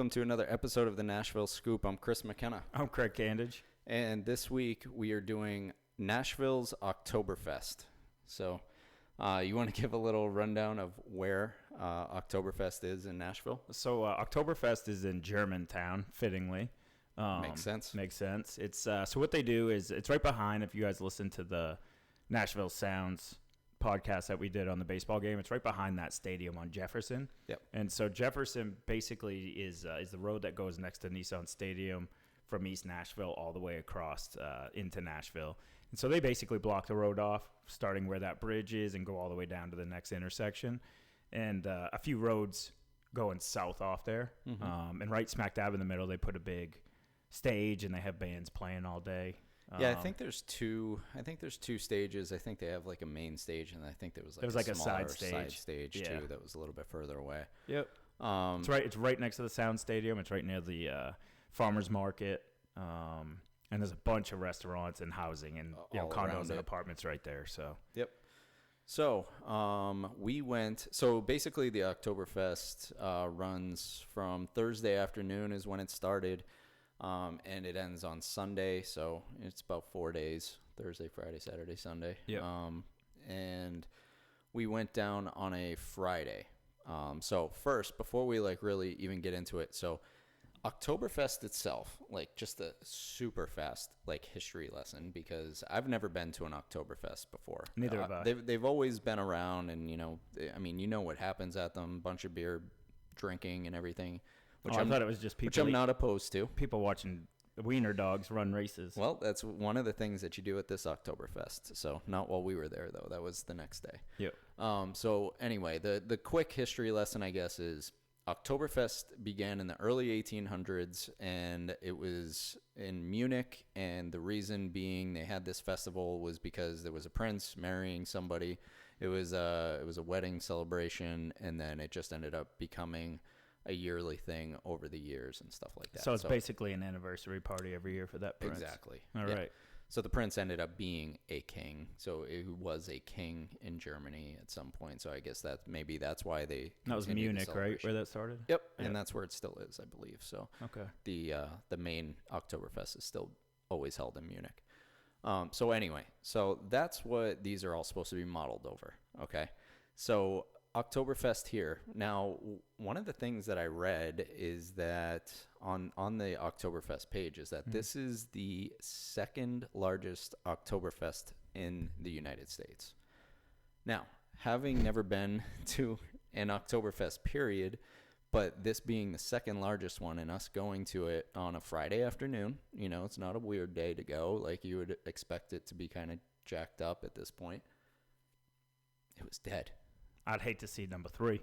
welcome to another episode of the Nashville Scoop. I'm Chris McKenna. I'm Craig Candage. And this week we are doing Nashville's Oktoberfest. So you want to give a little rundown of where Oktoberfest is in Nashville? So Oktoberfest is in Germantown, fittingly. Makes sense. Makes sense. It's so what they do is it's right behind, if you guys listen to the Nashville Sounds podcast that we did on the baseball game, it's right behind that stadium on Jefferson. Yep. And so Jefferson basically is the road that goes next to Nissan Stadium from East Nashville all the way across into Nashville. And so they basically block the road off, starting where that bridge is, and go all the way down to the next intersection. And a few roads going south off there. Mm-hmm. And right smack dab in the middle, they put a big stage, and they have bands playing all day. Yeah, I think there's two stages. I think they have like a main stage, and I think there was like a side stage yeah. too that was a little bit further away. Yep. It's right next to the Sound Stadium. It's right near the farmers market, and there's a bunch of restaurants and housing and condos and apartments right there. So yep. So we went. So basically, the Oktoberfest runs from Thursday afternoon is when it started. And it ends on Sunday, so it's about 4 days, Thursday, Friday, Saturday, Sunday. Yep. And we went down on a Friday. So first, before we really even get into it, so Oktoberfest itself, just a super fast history lesson, because I've never been to an Oktoberfest before. Neither have I. They've always been around, and what happens at them, bunch of beer drinking and everything. I thought it was just people. Which I'm not opposed to. People watching wiener dogs run races. Well, that's one of the things that you do at this Oktoberfest. So not while we were there, though. That was the next day. Yep. So anyway, the quick history lesson, I guess, is Oktoberfest began in the early 1800s, and it was in Munich. And the reason being they had this festival was because there was a prince marrying somebody. It was a wedding celebration, and then it just ended up becoming a yearly thing over the years and stuff like that. So it's basically an anniversary party every year for that prince. Exactly. All right. So the prince ended up being a king. So it was a king in Germany at some point. So I guess that's why they. That was Munich, right, where that started? Yep. And that's where it still is, I believe. So okay. The main Oktoberfest is still always held in Munich. So anyway, so that's what these are all supposed to be modeled over. Okay. So Oktoberfest here. Now, one of the things that I read is that on the Oktoberfest page is that this is the second largest Oktoberfest in the United States. Now, having never been to an Oktoberfest period, but this being the second largest one and us going to it on a Friday afternoon, it's not a weird day to go. You would expect it to be kind of jacked up at this point. It was dead. I'd hate to see number 3.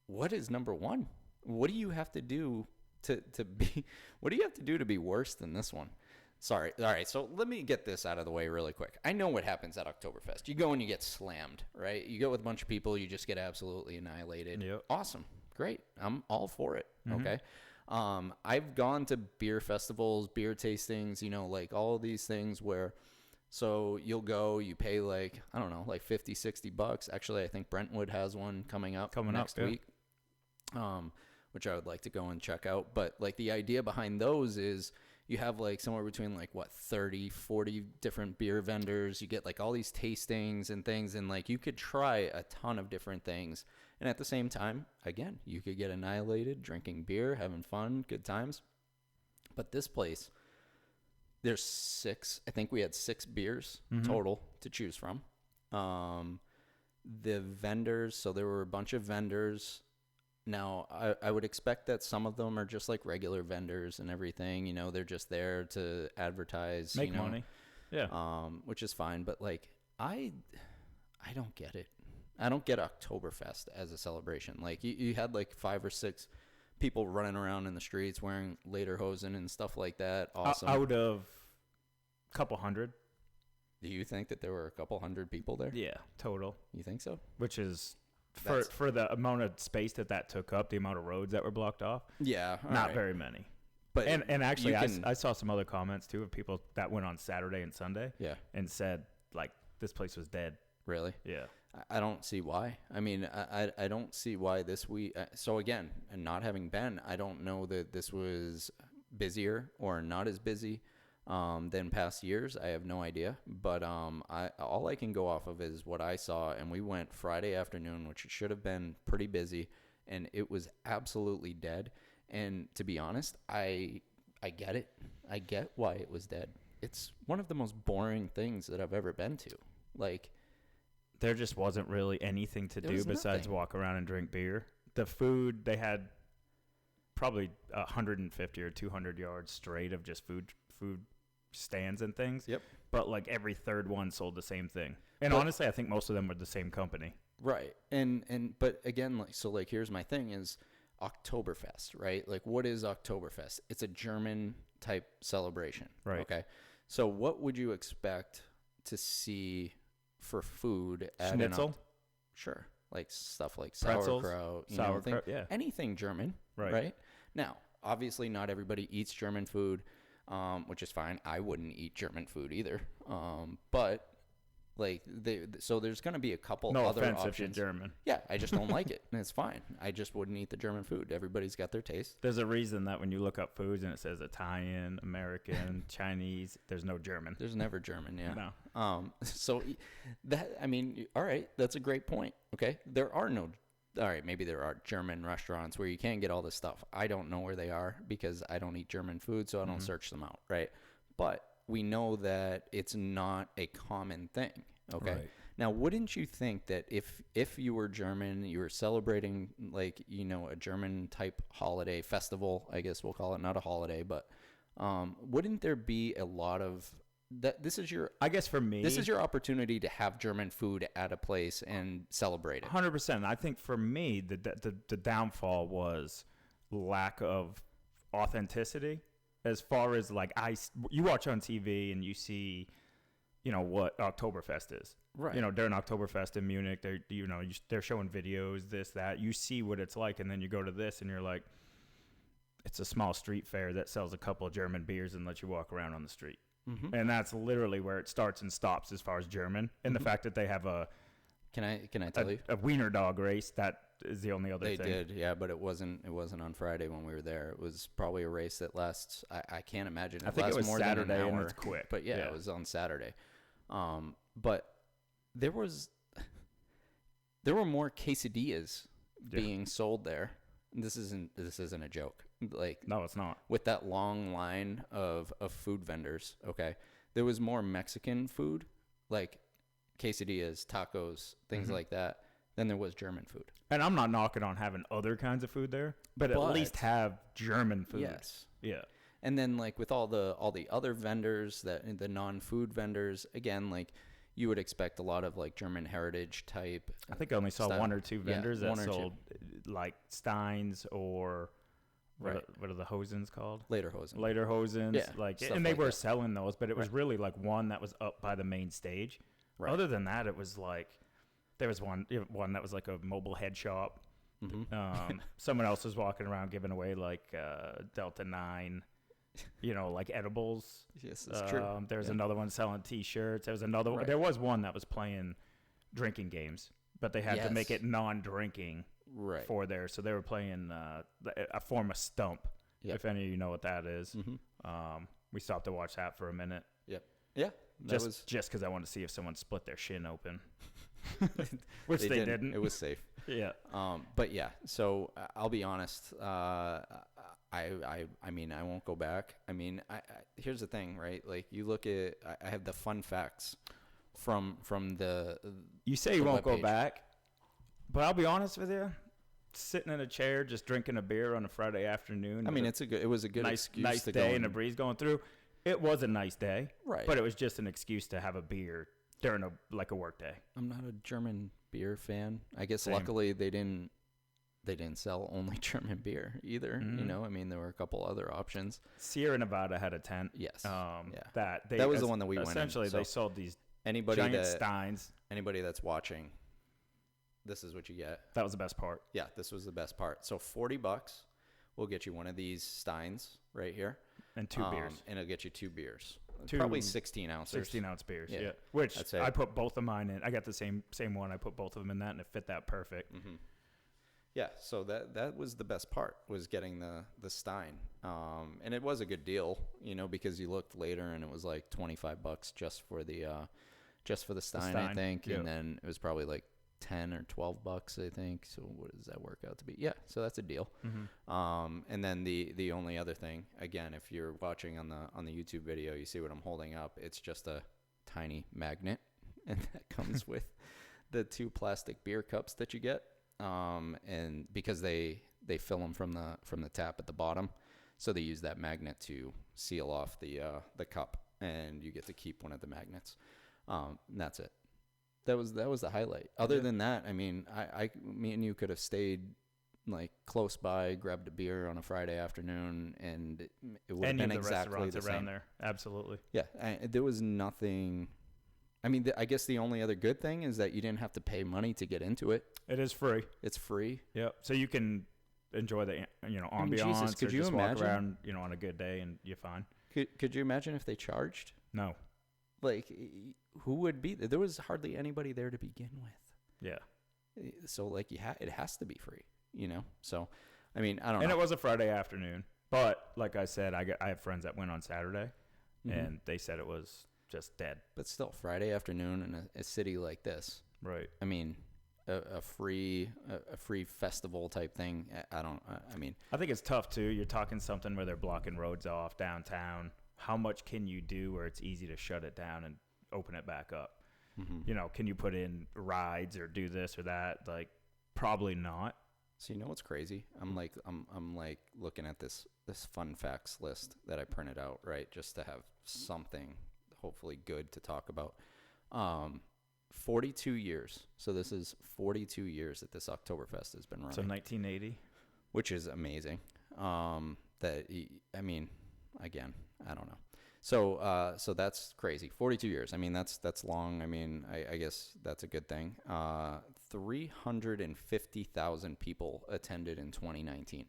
What is number 1? What do you have to do to be? What do you have to do to be worse than this one? Sorry. All right. So let me get this out of the way really quick. I know what happens at Oktoberfest. You go and you get slammed, right? You go with a bunch of people. You just get absolutely annihilated. Yep. Awesome. Great. I'm all for it. Mm-hmm. Okay. I've gone to beer festivals, beer tastings, all of these things where. So you'll go, you pay $50, $60. Actually, I think Brentwood has one coming up next week, which I would like to go and check out. But the idea behind those is you have somewhere between 30, 40 different beer vendors. You get all these tastings and things, and you could try a ton of different things. And at the same time, again, you could get annihilated drinking beer, having fun, good times. But this place, there's 6. I think we had 6 beers total to choose from. The vendors, so there were a bunch of vendors. Now, I would expect that some of them are just regular vendors and everything. They're just there to advertise, make money. Yeah. Which is fine. But I don't get it. I don't get Oktoberfest as a celebration. You had 5 or 6 people running around in the streets wearing lederhosen and stuff like that. Awesome. Out of a couple hundred. Do you think that there were a couple hundred people there? Yeah, total. You think so? Which is for the amount of space that took up, the amount of roads that were blocked off. Yeah, not very many. But and actually, I saw some other comments too of people that went on Saturday and Sunday. Yeah, and said this place was dead Really? Yeah. I don't see why. I mean, I don't see why this week. So again, and not having been, I don't know that this was busier or not as busy than past years. I have no idea. But all I can go off of is what I saw, and we went Friday afternoon, which should have been pretty busy, and it was absolutely dead. And to be honest, I get it. I get why it was dead. It's one of the most boring things that I've ever been to. Like, there just wasn't really anything to do besides walk around and drink beer. The food, they had probably 150 or 200 yards straight of just food stands and things. Yep. But like every third one sold the same thing. And honestly, I think most of them were the same company. Right. But again, like here's my thing is Oktoberfest, right? Like, what is Oktoberfest? It's a German type celebration. Right. Okay. So what would you expect to see for food at Schnitzel? Sure. Like stuff like Pretzels, sauerkraut, yeah. Anything German, right? Now, obviously not everybody eats German food, which is fine. I wouldn't eat German food either. But like so there's going to be a couple other offense options. if you're German. Yeah, I just don't like it, and it's fine. I just wouldn't eat the German food. Everybody's got their taste. There's a reason that when you look up foods and it says Italian, American, Chinese, there's no German. There's never German, yeah. No. So that, I mean, all right, that's a great point. Okay, all right, maybe there are German restaurants where you can get all this stuff. I don't know where they are because I don't eat German food, so I don't search them out, right? But we know that it's not a common thing, okay? Right. Now, wouldn't you think that if you were German, you were celebrating like, a German type holiday festival, I guess we'll call it, not a holiday, but wouldn't there be a lot of that? I guess for me, this is your opportunity to have German food at a place and celebrate it. 100%. I think for me, the downfall was lack of authenticity. As far as like you watch on TV and you see, what Oktoberfest is. Right. During Oktoberfest in Munich, they're showing videos, this, that. You see what it's like, and then you go to this, and you're like, it's a small street fair that sells a couple of German beers and lets you walk around on the street. Mm-hmm. And that's literally where it starts and stops as far as German. And the fact that they have Can I tell you? A wiener dog race, that is the only other thing. They did, yeah, but it wasn't on Friday when we were there. It was probably a race that lasts, I can't imagine. I think it was more Saturday than an hour, and it's quick. But yeah, it was on Saturday. But there were more quesadillas being sold there. This isn't a joke. Like, no, it's not. With that long line of food vendors, okay, there was more Mexican food, like quesadillas, tacos, things like that, than there was German food. And I'm not knocking on having other kinds of food there, but at least have German food. Yes. Yeah. And then like with all the other vendors, the non-food vendors, again, like you would expect a lot of like German heritage type. I think I only saw one or two vendors that sold two. Like Steins or what are the Hosens called? Lederhosen. Yeah. And they were selling those, but it was really like one that was up by the main stage. Right. Other than that, it was like there was one that was like a mobile head shop. Mm-hmm. Someone else was walking around giving away like Delta 9, like edibles. Yes, that's true. There's another one selling T-shirts. There was another one. There was one that was playing drinking games, but they had to make it non-drinking for there. So they were playing a form of stump. Yep. If any of you know what that is. Mm-hmm. We stopped to watch that for a minute. Yep. Yeah. Just because I wanted to see if someone split their shin open, which they didn't. It was safe. Yeah. But yeah. So I'll be honest. I mean, I won't go back. I mean, here's the thing, right? Like you look at, I have the fun facts from the. You say you won't go back, but I'll be honest with you. Sitting in a chair, just drinking a beer on a Friday afternoon. I mean, it was a good excuse nice to day go and a breeze going through. It was a nice day, right? But it was just an excuse to have a beer during a work day. I'm not a German beer fan. I guess Same. luckily they didn't sell only German beer either. Mm-hmm. I mean, there were a couple other options. Sierra Nevada had a tent. Yes. That was the one that we went in. Essentially, they sold these giant steins. Anybody that's watching, this is what you get. That was the best part. Yeah, this was the best part. So $40 will get you one of these steins right here. And two beers. And it'll get you 2 beers. probably 16 ounces. 16-ounce beers, Yeah. Which I'd say. I put both of mine in. I got the same one. I put both of them in that, and it fit that perfect. Mm-hmm. Yeah, so that was the best part, was getting the Stein. And it was a good deal, because you looked later and it was like $25 just for the Stein, I think. Yep. And then it was probably like 10 or $12, I think. So what does that work out to be? Yeah, so that's a deal. Mm-hmm. And then the only other thing, again, if you're watching on the YouTube video, you see what I'm holding up. It's just a tiny magnet, and that comes with the 2 plastic beer cups that you get. And because they fill them from the tap at the bottom, so they use that magnet to seal off the cup, and you get to keep one of the magnets. That's it. That was the highlight. Other than that, I mean, me and you could have stayed like close by, grabbed a beer on a Friday afternoon, and it would have been exactly the same. Around there, absolutely. Yeah, there was nothing. I mean, I guess the only other good thing is that you didn't have to pay money to get into it. It is free. It's free. Yep. So you can enjoy the ambiance. I mean, Jesus, could you just imagine? walk around, on a good day, and you're fine. Could you imagine if they charged? No. Like, who would be there? There was hardly anybody there to begin with. Yeah. So like, it has to be free. So, I mean, I don't know. And it was a Friday afternoon, but like I said, I have friends that went on Saturday, and they said it was just dead. But still, Friday afternoon in a city like this, right? I mean, a free festival type thing. I think it's tough too. You're talking something where they're blocking roads off downtown. How much can you do where it's easy to shut it down and open it back up? Can you put in rides or do this or that? Like, probably not. So what's crazy? I'm like looking at this fun facts list that I printed out, right, just to have something hopefully good to talk about. 42 years. So this is 42 years that this Oktoberfest has been running. So 1980, which is amazing. Again, I don't know. So that's crazy. 42 years. I mean, that's long. I mean, I guess that's a good thing. 350,000 people attended in 2019.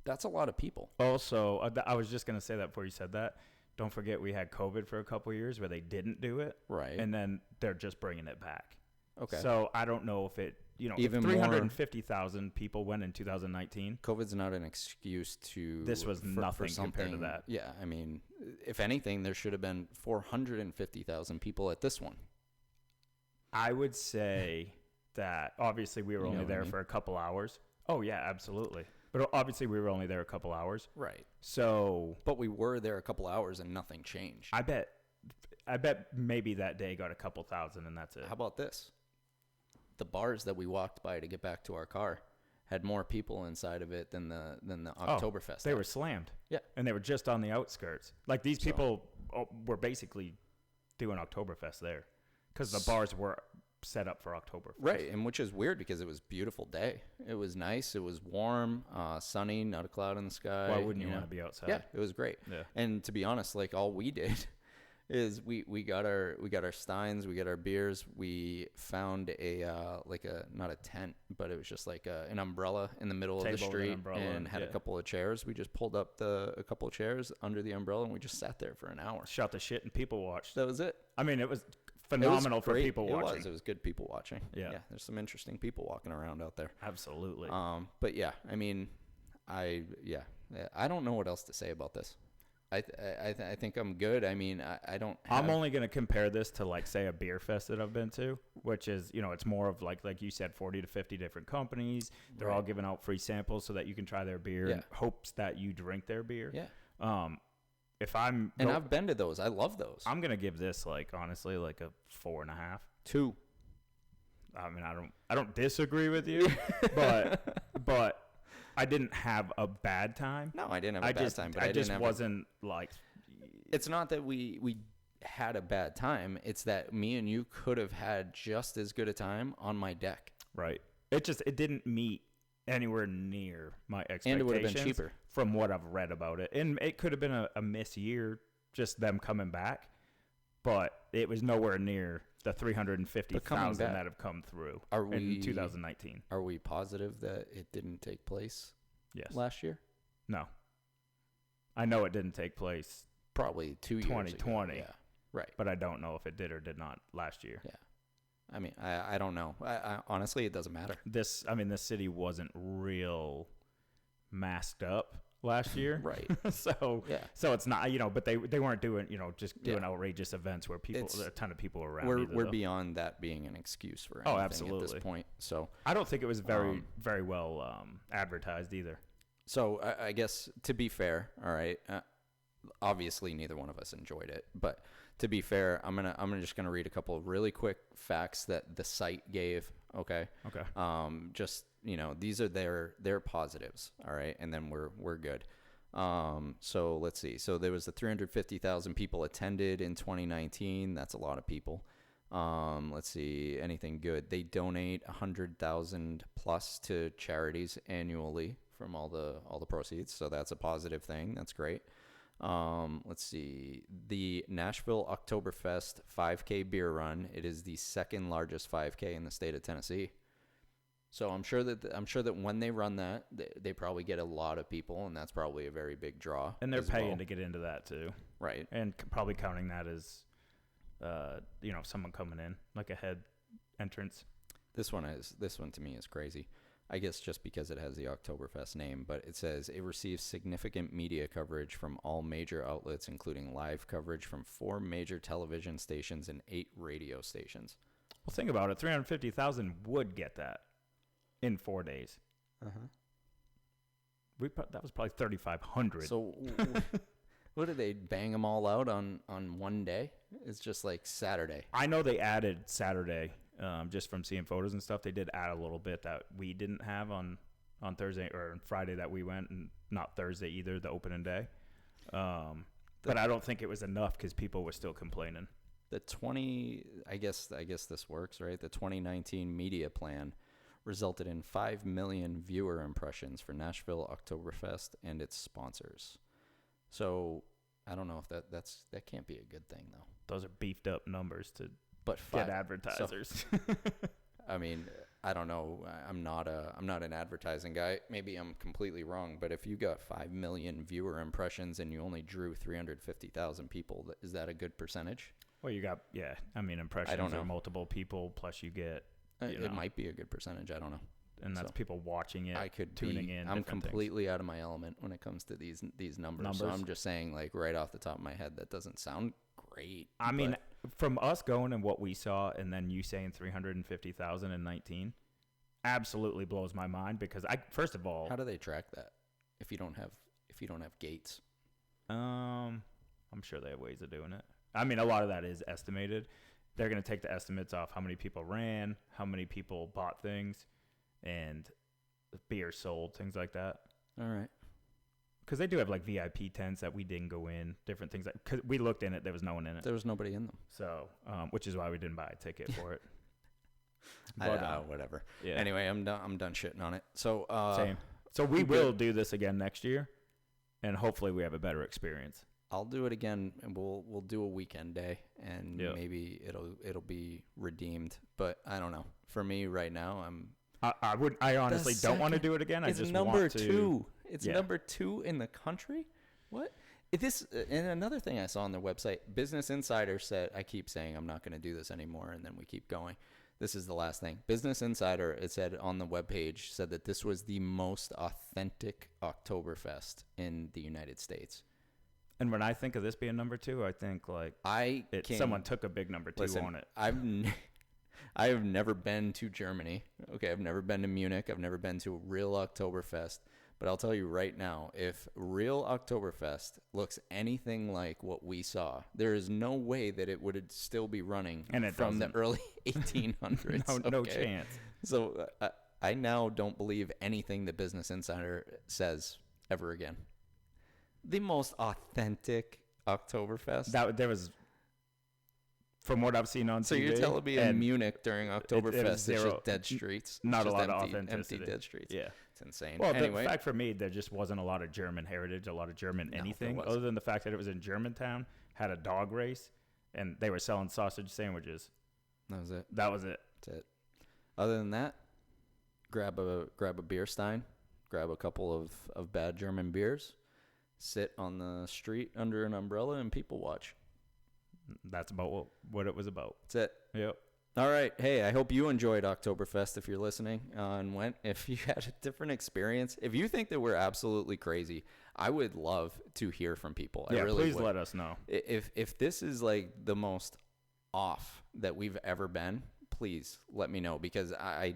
That's a lot of people. Also, I was just going to say that before you said that. Don't forget we had COVID for a couple of years where they didn't do it. Right. And then they're just bringing it back. Okay. So I don't know if it, even if 350,000 people went in 2019. COVID's not an excuse to. This was nothing compared to that. Yeah. I mean, if anything, there should have been 450,000 people at this one. I would say that obviously we were only there for a couple hours. Oh, yeah, absolutely. But obviously we were only there a couple hours. Right. So. But we were there a couple hours and nothing changed. I bet maybe that day got a couple thousand and that's it. How about this? The bars that we walked by to get back to our car had more people inside of it than the Oktoberfest. They were slammed. Yeah. And they were just on the outskirts. Like these people were basically doing Oktoberfest there because the bars were set up for Oktoberfest. Right. And which is weird because it was a beautiful day. It was nice. It was warm, sunny, not a cloud in the sky. Why wouldn't you want to be outside? Yeah, it was great. Yeah. And to be honest, like all we did is we got our steins, we got our beers, we found not a tent, but it was just like an umbrella in the middle of the street and had a couple of chairs. We just pulled up a couple of chairs under the umbrella and we just sat there for an hour. Shot the shit and people watched. That was it. I mean, it was phenomenal for people watching. It was good people watching. Yeah. There's some interesting people walking around out there. Absolutely. But yeah, I mean, I don't know what else to say about this. I think I'm good. I mean, I don't. I'm only going to compare this to like say a beer fest that I've been to, which is it's more of like you said, 40 to 50 different companies. They're all giving out free samples so that you can try their beer in hopes that you drink their beer. Yeah. I've been to those. I love those. I'm gonna give this honestly a 4.5. 2. I mean, I don't disagree with you, but I didn't have a bad time. No, I didn't have a bad time. But I just wasn't like. It's not that we had a bad time. It's that me and you could have had just as good a time on my deck. Right. It didn't meet anywhere near my expectations. And it would have been cheaper. From what I've read about it. And it could have been a miss year, just them coming back. But it was nowhere near the 350,000 that have come through in 2019. Are we positive that it didn't take place Yes. last year? No. I know it didn't take place probably 2 years 2020. ago. Yeah, right. But I don't know if it did or did not last year. Yeah. I mean, I don't know. I honestly, it doesn't matter. This city wasn't real masked up last year. Right. So it's not, but they weren't doing, just doing outrageous events where a ton of people were around. We're beyond that being an excuse for anything at this point. So I don't think it was very well advertised either. So I guess, to be fair, all right, obviously neither one of us enjoyed it, but to be fair, I'm just gonna read a couple of really quick facts that the site gave. Okay. Just, these are their positives. All right. And then we're good. So let's see. So there was 350,000 people attended in 2019. That's a lot of people. Let's see, anything good. They donate 100,000 plus to charities annually from all the proceeds. So that's a positive thing. That's great. Let's see, the Nashville Oktoberfest 5K beer run. It is the second largest 5K in the state of Tennessee. So I'm sure that when they run that, they probably get a lot of people, and that's probably a very big draw. And they're paying to get into that too, right? And probably counting that as, someone coming in like a head entrance. This one to me is crazy. I guess just because it has the Oktoberfest name, but it says it receives significant media coverage from all major outlets, including live coverage from 4 major television stations and 8 radio stations. Well, think about it. 350,000 would get that in 4 days. That was probably 3,500. So what did they bang them all out on one day? It's just like Saturday. I know they added Saturday. Just from seeing photos and stuff, they did add a little bit that we didn't have on Thursday or Friday that we went, and not Thursday either, the opening day. But I don't think it was enough because people were still complaining. I guess this works, right? The 2019 media plan resulted in 5 million viewer impressions for Nashville Oktoberfest and its sponsors. So I don't know if that can't be a good thing though. Those are beefed up numbers to get advertisers. So, I mean, I don't know. I'm not an advertising guy. Maybe I'm completely wrong. But if you got 5 million viewer impressions and you only drew 350,000 people, is that a good percentage? Well, you got impressions are multiple people plus you get. It might be a good percentage. I don't know. And that's people watching it. Tuning in. I'm completely out of my element when it comes to these numbers. So I'm just saying, like, right off the top of my head, that doesn't sound great. I mean, from us going and what we saw, and then you saying 350,019, absolutely blows my mind because first of all, how do they track that if you don't have gates? I'm sure they have ways of doing it. I mean, a lot of that is estimated. They're going to take the estimates off how many people ran, how many people bought things, and beer sold, things like that. All right. Because they do have like VIP tents that we didn't go in, different things. Because we looked in it, there was no one in it. There was nobody in them. So, which is why we didn't buy a ticket for it. Whatever. Yeah. Anyway, I'm done shitting on it. So same. So we will do this again next year, and hopefully we have a better experience. I'll do it again, and we'll do a weekend day, and maybe it'll be redeemed. But I don't know. For me right now, I honestly don't want to do it again. It's number 2. It's number 2 in the country. What? And another thing I saw on their website, Business Insider said, I keep saying I'm not going to do this anymore, and then we keep going. This is the last thing. Business Insider, it said on the webpage, said that this was the most authentic Oktoberfest in the United States. And when I think of this being number 2, I think someone took a big number 2 on it. I have never been to Germany. Okay, I've never been to Munich. I've never been to a real Oktoberfest. But I'll tell you right now, if real Oktoberfest looks anything like what we saw, there is no way that it would still be running from the early 1800s. No chance. So I now don't believe anything the Business Insider says ever again. The most authentic Oktoberfest. There was, from what I've seen on TV. So you're telling me in Munich during Oktoberfest, it's just dead streets? Not a lot of authenticity. Empty dead streets. Yeah. It's insane. Well, anyway, the fact for me, there just wasn't a lot of German heritage, a lot of German anything, other than the fact that it was in Germantown, had a dog race, and they were selling sausage sandwiches. That was it. That's it. Other than that, grab a beer stein, grab a couple of bad German beers, sit on the street under an umbrella and people watch. That's about what it was about. That's it. Yep. All right. Hey, I hope you enjoyed Oktoberfest if you're listening and went. If you had a different experience, if you think that we're absolutely crazy, I would love to hear from people. I really please would. let us know. If this is like the most off that we've ever been, please let me know, because I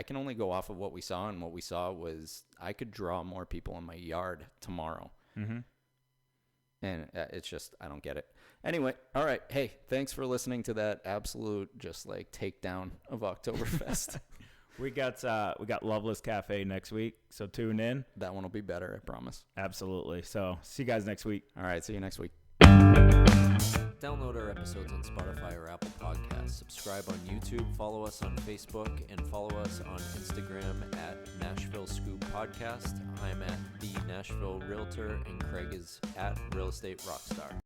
can only go off of what we saw, and what we saw was I could draw more people in my yard tomorrow. Mm-hmm. And it's just, I don't get it. Anyway, all right. Hey, thanks for listening to that absolute just like takedown of Oktoberfest. We got Loveless Cafe next week, so tune in. That one will be better, I promise. Absolutely. So see you guys next week. All right, see you next week. Download our episodes on Spotify or Apple Podcasts. Subscribe on YouTube, follow us on Facebook, and follow us on Instagram at Nashville Scoop Podcast. I'm at The Nashville Realtor, and Craig is at Real Estate Rockstar.